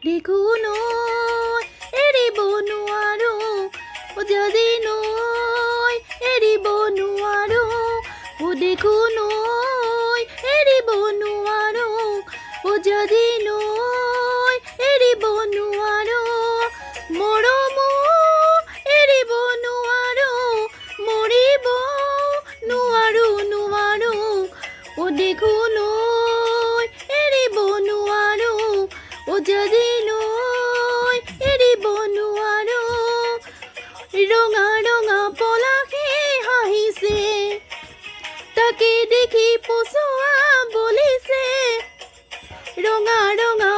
দেখোন এৰিব নোৱাৰো যদি এৰিব নোৱাৰো দেখোন এৰিব নোৱাৰো যদি এৰিব নোৱাৰো মৰম এৰিব নোৱাৰো মৰিব নোৱাৰো দেখোন এৰিব নোৱাৰো যদি এৰিব নোৱাৰো ৰঙা ৰঙা পলাশে হাঁহিছে তাকে দেখি পচোৱা বলিছে ৰঙা ৰঙা